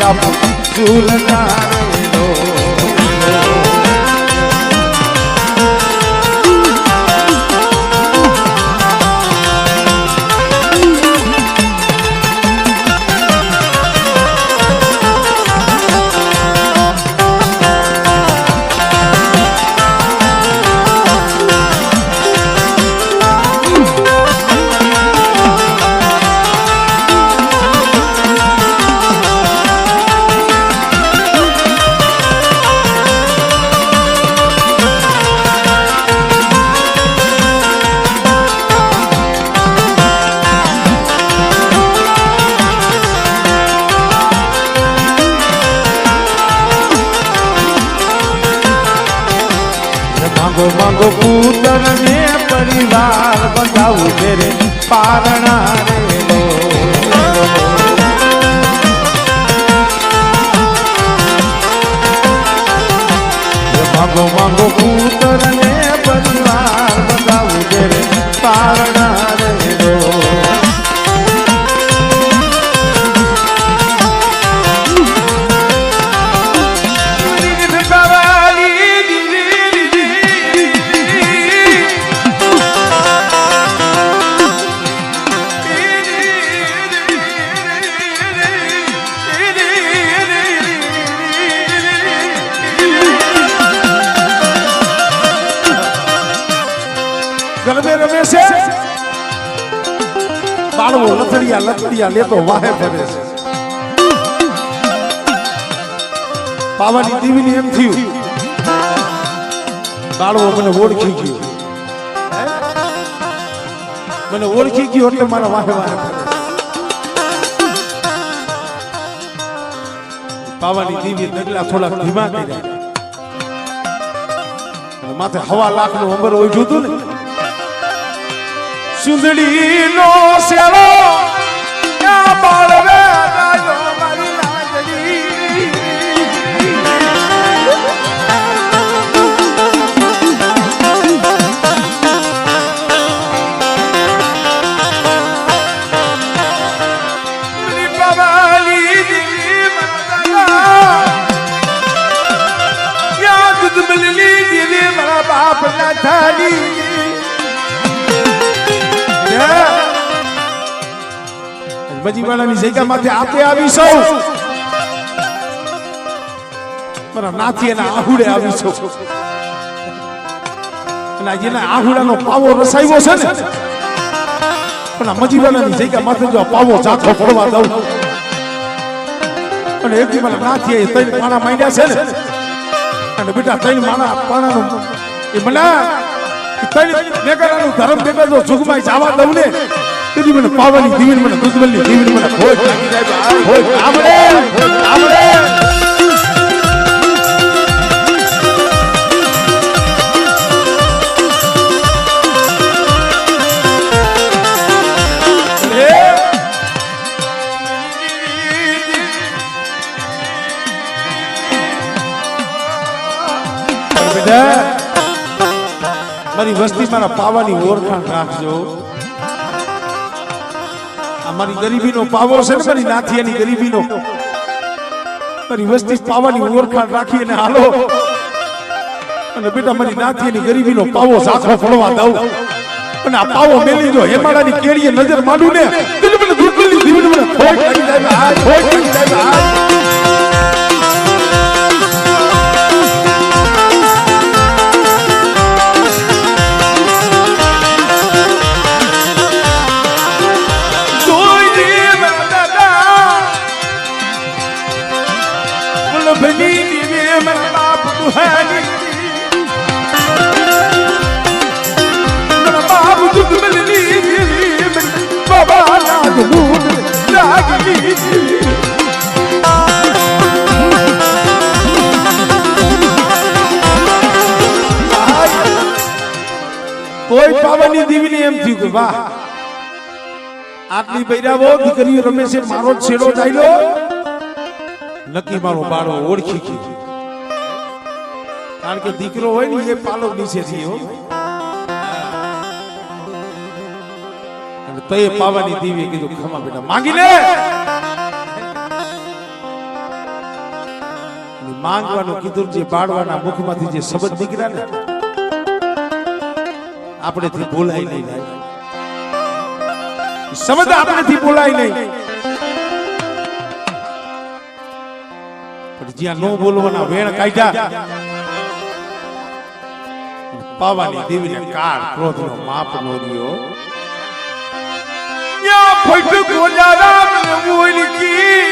આપું ઝૂલના રે લો मांगो मांगो पुत्र ने परिवार बंधाऊ मेरे पारणा रे लो मांगो मांगो पुत्र ने परिवार बंधाऊ मेरे पारणा रे लो ગરબે રમે છે બાળવો લથડિયા લેતો વાહે ફરે છે પાવાની દીવીની એમ થયું બાળવો મને ઓળખી ગયો એટલે મારા વાહે વાહે ફરે પાવાની દીવી ડગલા થોડાક ધીમા કર્યા માથે હવા લાખ નું અંબર હોય જોતું ને સુંદડી નો સેલો ક્યાં બાળવે રાજો મારી લાજડી પવાલી દીવી મારા યાદ દુબલી દીવી મારા બાપ ના થાલી મજીવાળાની જગ્યા માંથી આપે આવી સૌ મારા નાથી એના આહુડે આવી સૌ અને જેના આહુડાનો પાવો રસાયો છે ને પણ આ મજીવાળાની જગ્યા માંથી જો પાવો જાથો પડવા દઉં અને એક દી મારા નાથી ત્રણ પાણા માંડ્યા છે ને અને બેટા ત્રણ પાણાનું એ મને ત્રણ મેઘરાનું ધર્મ ભેગા જો જુગમાં જવા દઉં ને તેની મને પાવાની દીવીને મને દુશ્મનની દીવીને મને ખોટ લાગી જાય ખોટ આમળે મારી વસ્તી મારા પાવાની ઓળખાણ રાખજો મારી ગરીબીનો પાવો છે ને મારી નાથિયાની ગરીબીનો મારી વસ્તી પાવાની ઓળખાણ રાખી અને હાલો અને બેટા મારી નાથિયાની ગરીબીનો પાવો ઝાંખો પડવા દઉં અને આ પાવો મેલી જો હેમાડાની કેડીએ નજર માંડું ને મને દુર્બલની દીવીને મને ખોટ લાગી જાય ખોટ લાગી જાય કોઈ પાવાની દીવીને એમ થયું કે વાહ આટલી બૈરાવો દીકરીઓ રમે છે મારો છેડો ચાલ્યો નક્કી મારો બાળો ઓળખી ગયો કારણ કે દીકરો હોય ને એ પાલો નીચે થયો અને તો એ પાવાની દીવીએ કીધું ખમા બેટા માંગી લે માંગવાનું કીધું જે બાળવાના મુખમાંથી જે શબ્દ નીકળ્યા ને આપણેથી બોલાય નહીં શબ્દ આપણેથી બોલાય નહીં પણ જ્યાં નો બોલવાના વેણ કાઢ્યા પાવાની દેવીને કાળ ક્રોધનો માપ નો રહ્યો યા ફટ ગોજારા મને બોલકી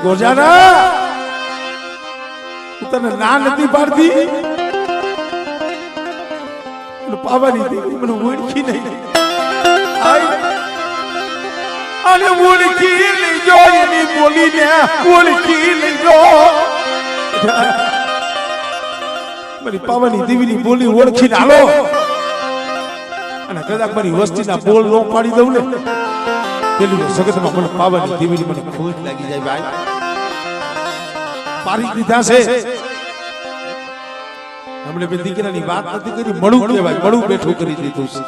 ગોજારા તને ના નથી પાડતી પાવાની દેવી મને ઓળખી નહીં અને ઓળખી લઈ જો એની બોલીને ઓળખી લઈ જો મારી પાવાની દેવીની બોલી ઓળખીને હાલો અને કદાચ મારી વસ્તીના બોલ નો પાડી દઉં ને પેલું જગતમાં મને પાવાની દેવીની મને ખોટ લાગી જાય ભાઈ પારી દીધા છે હમણે બે દીકરાની વાત નથી કરી મળું કહેવાય મળું બેઠું કરી દીધું છે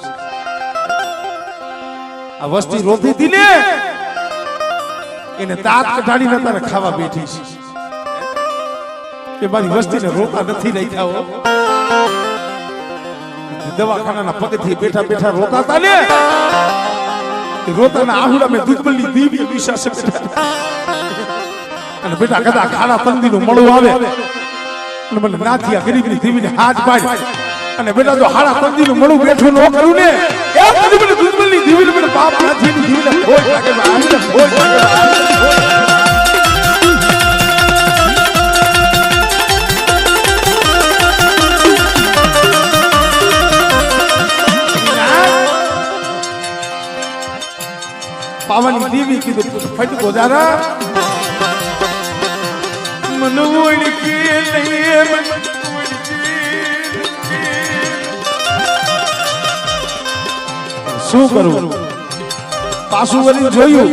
આ વસ્તી રોતી હતી ને એને દાંત કઢાડીને તારે ખાવા બેઠી છે એ મારી વસ્તીને રોતા નથી રાખ્યા હો દવાખાનાના પગથી બેઠા બેઠા રોતા હતા ને રોતાના આહુડા મેં દૂધબલ્લી દેવી વિશ્વાસે બેઠા અને બેટા કદા ખાડા તંદીનું મળું આવે અને મને નાથી આ ગરીબની દેવીને હાથ પાડ અને બેટા જો હાડા તંદીનું મળું બેઠું ન કરું ને એ મને દૂધબલ્લી દેવીને મને બાપ નાથી દેવીને ખોટ લાગે આવીને ખોટ લાગે પાવાની દેવી કીધું ફટ ગોજારા મન ઓળખી લઈએ શું કરું પાછું વળી જોયું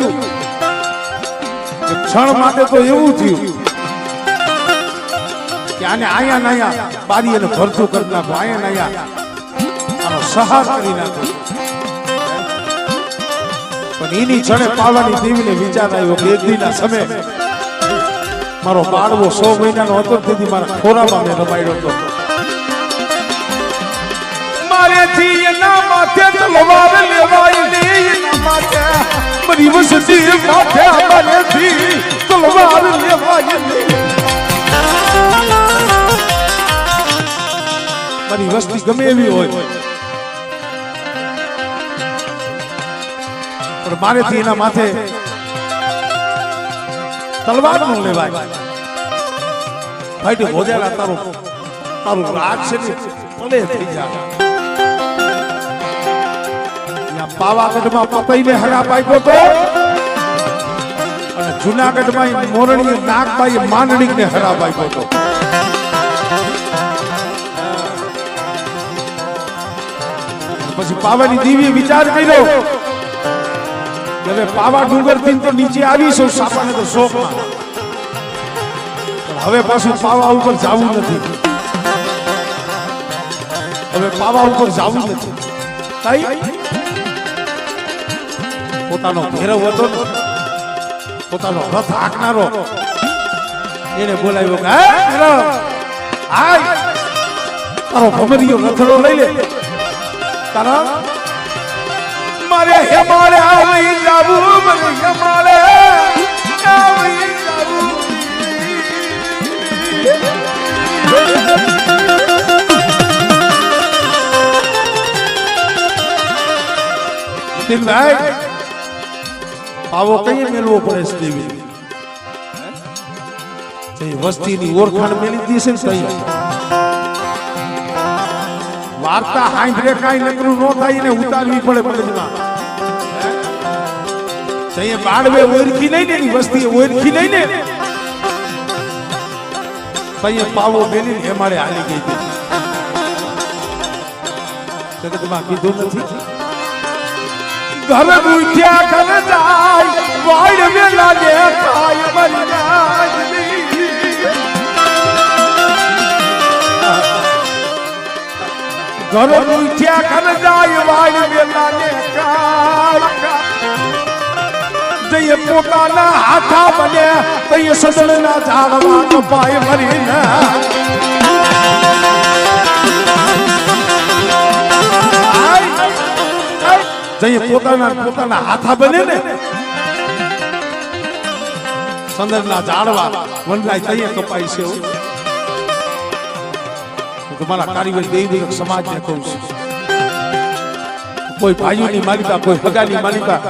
ક્ષણ માટે તો એવું થયું કે આને આયા નાયા બારી એને ભરતું કરી નાખો આયા નાયા આનો સહાર કરી નાખો પણ એની ક્ષણે પાવાની દેવીને વિચાર આવ્યો કે એક દીના સમય મારો બાળવો 100 મહિનાનો હતો તેથી મારા ખોરામાં મેં રમાડ્યો હતો મારેથી એના માથે તલવાર લેવાય નહીં એના માથે મારી વસતી માથે મારેથી તલવાર લેવાય નહીં મારી વસ્તી ગમે એવી હોય પણ મારેથી એના માથે તલવાર નો લેવાય ભાઈ ગોજારા તારું રાજ છે ને ભલે થઈ જાય પાવાગઢમાં પતઈને હરાપ આપ્યો તો અને જુનાગઢમાં મોરણી નાગબાઈ માંડણીને હરાપ આપ્યો તો પછી પાવાની દેવીએ વિચાર કર્યો હવે પાવા ડુંગર થી તો નીચે આવીશું સાપાને તો શોખમાં હવે પાછું પાવા ઉપર જવું નથી હવે પાવા ઉપર જવું નથી કઈ પોતાનો ભેરવ હતો પોતાનો રથ હાંકનારો એને બોલાવ્યો કે તારો ભમરીયો રથડો લઈ લે તારા મારે હેમાળે આવી જાવું મને હેમાળે આવી જાવું દિલભાઈ પાવો કઈ મેળવો પડે છે દેવી વસ્તીની ઓળખાણ મેળવી દેશે ને તઈ વાર્તા હાંભળે કાંઈ નકરું ન થાય ને ઉતારવી પડે મગજમાં જઈએ બાળવે ઓળખી લઈને એની વસ્તી ઓળખી લઈને તઈએ પાવો મેલીને હેમાળે હાલી ગઈ હતી જગતમાં કીધું નથી ઘર ઉઠ્યા ઘર જાય વાડ વેલા દેખાય મરી ઘર ઉઠ્યા ઘર જાય વાડ વેલા દેખાય પોતાના હાથા બને તઈ સદણના ઝાડવા કપાય મરીને જઈએ પોતાના હાથા બને ને સંદરના ઝાડવા વનરાય તઈએ કપાય છે તમારા કારીગર દેવી સમાજને કહું છું કોઈ ભાઈઓની માલિકા કોઈ હગાની માલિકા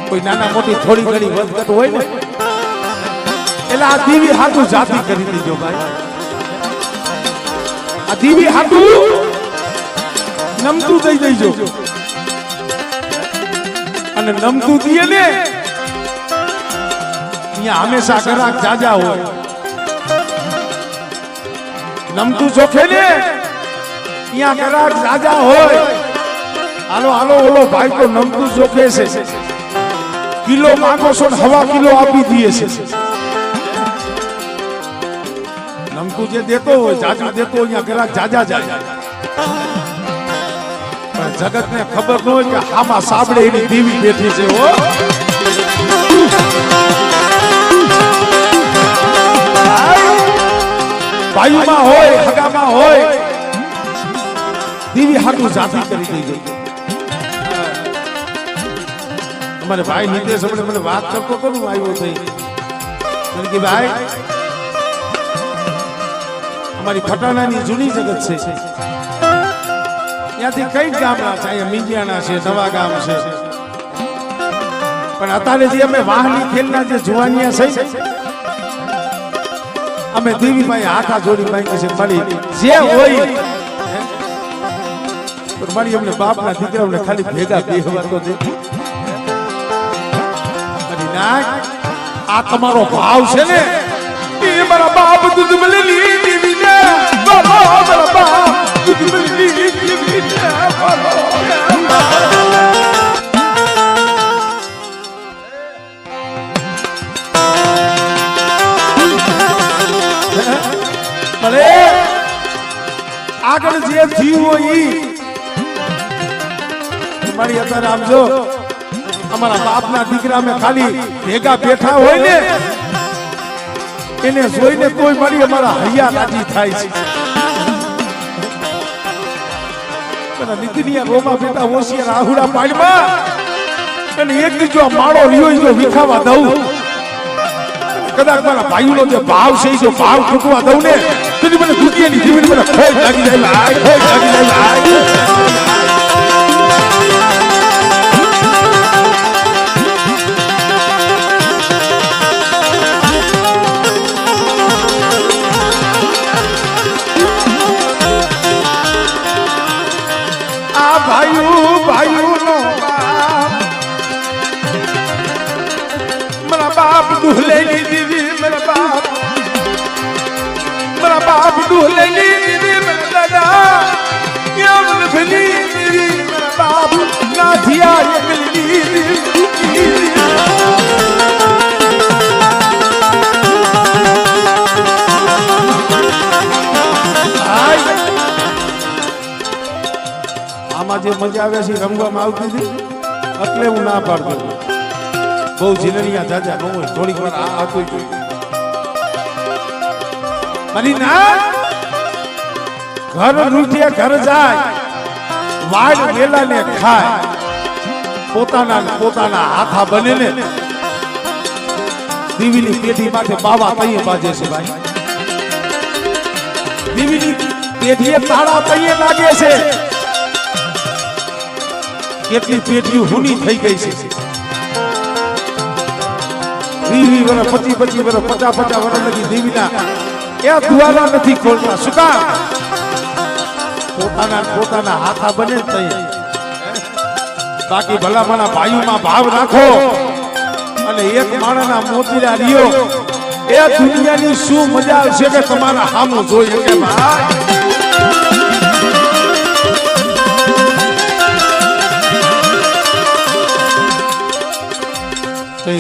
કોઈ નાના મોટી થોડી ઘણી વધઘટ હોય ને એટલે આ દીવી હાથું જાતિ કરી દીજો ભાઈ આ દીવી હાથું નમતું દઈ દેજો અને નમતું દીએ ને અહીંયા હંમેશા ગ્રાહક જાજા હોય નમતું ચોખે ને અહીંયા ગ્રાહક જાજા હોય હાલો હાલો ઓલો ભાઈ તો નમતું ચોખે છે કિલો માંગો છો ને હવા કિલો આપી દઈએ છે નમતું જે દેતો હોય જાજુ દેતો અહીંયા ગ્રાહક જાજા જાય પણ જગત ને ખબર ન હોય કે આમાં સાબડે એની દેવી બેઠી છે હો ભાઈઓમાં હોય હગામાં હોય દેવી હાથું જાતિ કરી દેજો અમારે ભાઈ નિતેશ મને વાત કરતો કરું આવ્યો થઈ મને કે ભાઈ અમારી ખટાણાની જૂની જગત છે ત્યાંથી કઈ ગામડા છે અહીંયા મીંડિયાના છે નવા ગામ છે પણ અત્યારે જે અમે વાહની ખેલના જે જુવાનિયા છે અમે દેવી ભાઈ હાથા જોડી માંગી છે મારી જે હોય મારી અમને બાપના દીકરાઓને ખાલી ભેગા બેહવા તો દે આ તમારો ભાવ છે ને એ મારા બાપ દૂધ મળેલી દેવી ને મારા બાપ દૂધ મળેલી દેવી ને ભલે આગળ જે જીવ હોય મારી અત્યારે આમ જો અમારા બાપના દીકરા અમે ખાલી ભેગા બેઠા હોય ને એને જોઈને કોઈ મારી અમારા હૈયા રાજી થાય છે નીતિની રોમા બેટા ઓશિયા રાહુડા પાડમાં અને એક જો માળો રહ્યો જો વિખાવા દઉં કદાચ મારા ભાઈઓનો જે ભાવ છે જો ભાવ ખૂટવા દઉં ને તો મને દુનિયાની જીવન મને ખોટ લાગી જાય ભાઈઓ નો મારા બાપ દુહલેલી દીદી મારા બાપ દુહલેલી દીદી મારા દાદા યમન ભલી દીદી મારા બાપ નાથિયા યમલી દીદી આમાં જે મજા આવે છે રમવામાં આવતી હતી એટલે હું ના પાડતો બહુ જીલણિયા જાજા ન હોય થોડીક વાર આ હતું મારી ના ઘર રૂઠે ઘર જાય વાડ વેલા ને ખાય પોતાના હાથા બને ને દીવીની પેઢી માટે બાવા તઈએ બાજે છે ભાઈ દીવીની પેઢીએ તાળા તઈએ લાગે છે કેટલી પેઢીઓ હુની થઈ ગઈ છે 20 વર્ષ 25 વર્ષ 50 વર્ષ લગી દેવીના એ દ્વારા નથી ખોલતા શું કામ પોતાના હાથા બને તઈ બાકી ભલામણા ભાઈઓમાં ભાવ રાખો અને એક માણસના મોતીરા રિયો એ દુનિયાની શું મજા છે કે તમારા સામું જોઈએ કે ભાઈ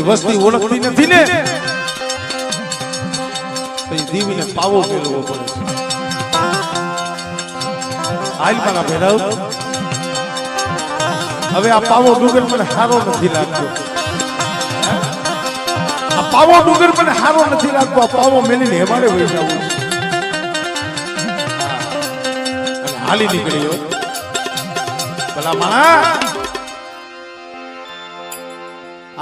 વસ્તી ઓળખતી નથી ને દીવીને પાવો ફેરવો પડે હાલ મારા ભેરાવ હવે આ પાવો ડુંગર મને સારો નથી લાગતો પાવો ડુંગર મને હારો નથી લાગતો પાવો મેલીને હેમાડે વહી જવું અને હાલી નીકળ્યો ભલા માણા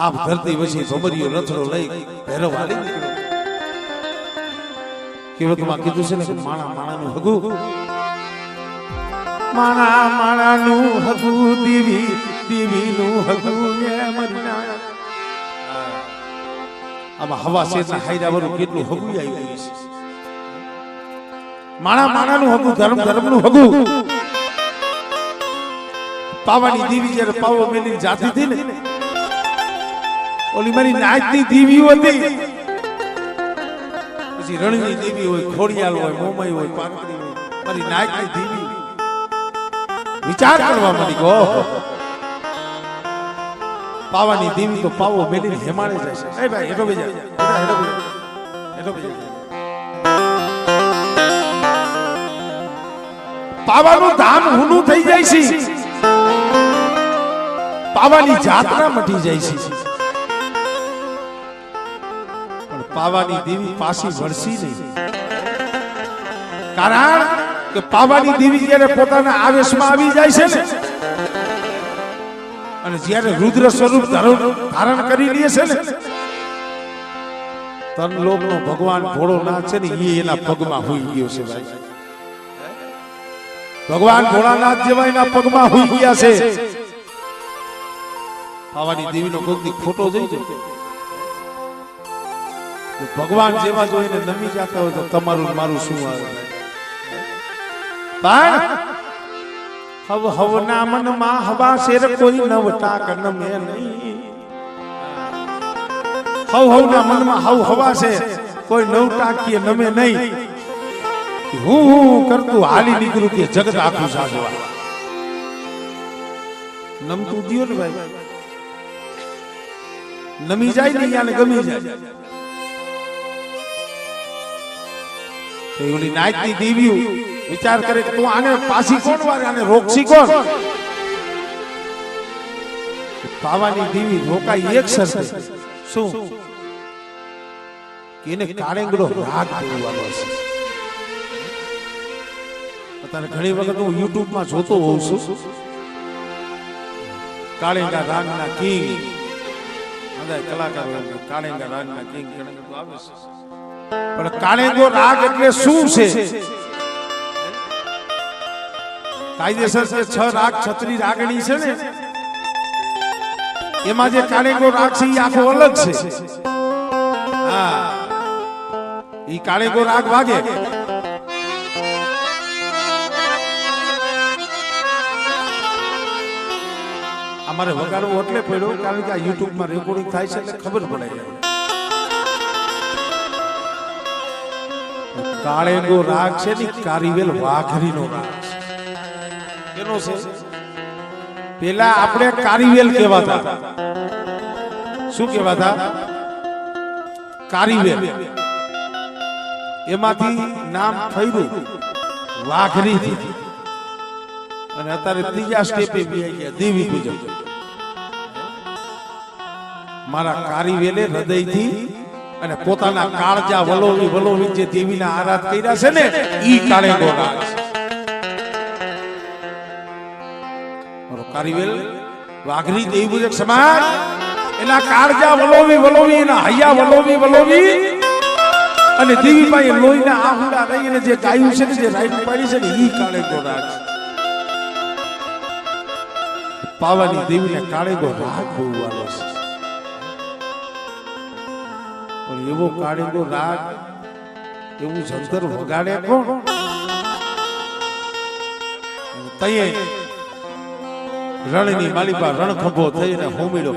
આપ ધરતી વસી ભમરીયો રથડો લઈ ભૈરવ હાલી નીકળ્યો કહેવતમાં કીધું છે ને કે માણા માણાનું હગું માણા માણાનું હગું દેવી દેવીનું હગું આમાં હવા શેરના હાયરા વરું કેટલું હગું આવી ગયું છે માણા માણાનું હગું ધર્મ ધર્મનું હગું પાવાની દેવી જ્યારે પાવો મેલી જાતી હતી ને ઓલી મારી નાચની દેવીઓ હતી પછી રણની દેવી હોય ખોડિયાલ હોય મોમાઈ હોય પાર્વતી હોય મારી નાચની દેવી વિચાર કરવા માંડી ગો પાવાની દેવી તો પાવો મેલીને હેમાડે જશે એ ભાઈ હેઠો બેજા હેઠો બેજા પાવાનું ધામ હુનું થઈ જાય છે પાવાની જાત્રા મટી જાય છે પણ પાવાની દેવી પાછી વળસી નહીં કારણ કે પાવાની દેવી જ્યારે પોતાના આવેશમાં આવી જાય છે ને અને જ્યારે રુદ્ર સ્વરૂપ ધારણ કરી લે છે ને તન લોકનો ભગવાન ભોળોનાથ છે ને એ એના પગમાં હોઈ ગયો છે ભાઈ ભગવાન ભોળાનાથ જેવા એના પગમાં હોઈ ગયા છે પાવાની દેવીનો કોકની ફોટો જોઈ જો ભગવાન જેવા જો એને નમી જતા હોય તો તમારું મારું શું આવે પણ હવ હવના મનમાં હવા શેર કોઈ નવટા કન મે નહીં હવ હવના મનમાં હવ હવા છે કોઈ નવટા કે નમે નહીં હું કરતું હાલી નીકળું કે જગત આખું સાજવા નમતું દિયો ને ભાઈ નમી જાય ને યાને ગમી જાય તો ઓલી નાચની દેવીઓ વિચાર કરે કે તું આને પાછી કોણ વારે આને રોકસી કોણ પાવાની દેવી રોકાઈ એક શરતે શું કે એને કાળેંગડો રાગ બોલવાનો છે અત્યારે ઘણી વખત હું YouTube માં જોતો હોઉં છું કાળેંગા રાગના કિંગ બધા કલાકારો કાળેંગા રાગના કિંગ ઘણા આવે છે પણ કાળેંગો રાગ એટલે શું છે કાયદેસર છે 6 રાગ છત્રી રાગણી છે ને એમાં જે કાળેંગો રાગ છે એ આખો અલગ છે હા ઈ કાળેંગો રાગ વાગે અમારે વગાડવું એટલે પડ્યો કારણ કે આ YouTube માં રેકોર્ડિંગ થાય છે એટલે ખબર પડે કાળેંગો રાગ છે ને કારીવેલ વાઘરીનો રાગ છે કેનો છે પેલા આપણે કારીવેલ કહેવાતા શું કહેવાતા કારીવેલ એમાંથી નામ થયું વાઘરી થી અને અત્યારે ત્રીજા સ્ટેપે બી આવી ગયા દેવી પૂજક મારા કારીવેલે હૃદયથી અને પોતાના કાળજા વલોવી વલોવી જે દેવીના આરાધ કર્યા છે ને ઈ કાળેંગો રાગ છે કારીવેલ વાઘરી દેવી પૂજક સમાજ એના કાળજા વલોવી વલોવી એના હૈયા વલોવી વલોવી અને દેવી પાસે લોહીના આહુડા રહીને જે ગાયું છે ને જે રાઈટ પાડી છે ને ઈ કાળેંગો રાગ છે પાવાની દેવીને કાળેંગો રાગ બોલવાનો છે પણ એવો કાળેંગો રાગ એવું જંતર વગાડે કોણ તઈએ રણની માલિકા રણખંભો થઈને હોમીડો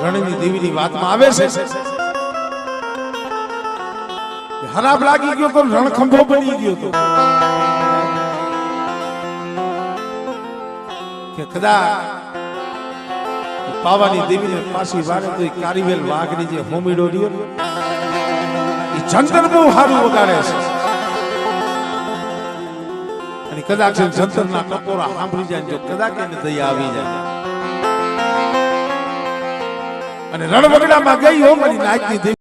રણની દેવીની વાતમાં આવે છે ખરાબ લાગી ગયો તો રણખંભો બની ગયો તો કે કદાચ પાવાની દેવીને પાછી વારે તો કારીવેલ વાઘની જે હોમીડો રહ્યો એ જંતર બહુ સારું વગાડે છે અને કદાચ જંતરના ટકોરા સાંભળી જાય જો કદાચ એને દયા આવી જાય અને રણવગડામાં ગઈ હો મારી નાચની દેવી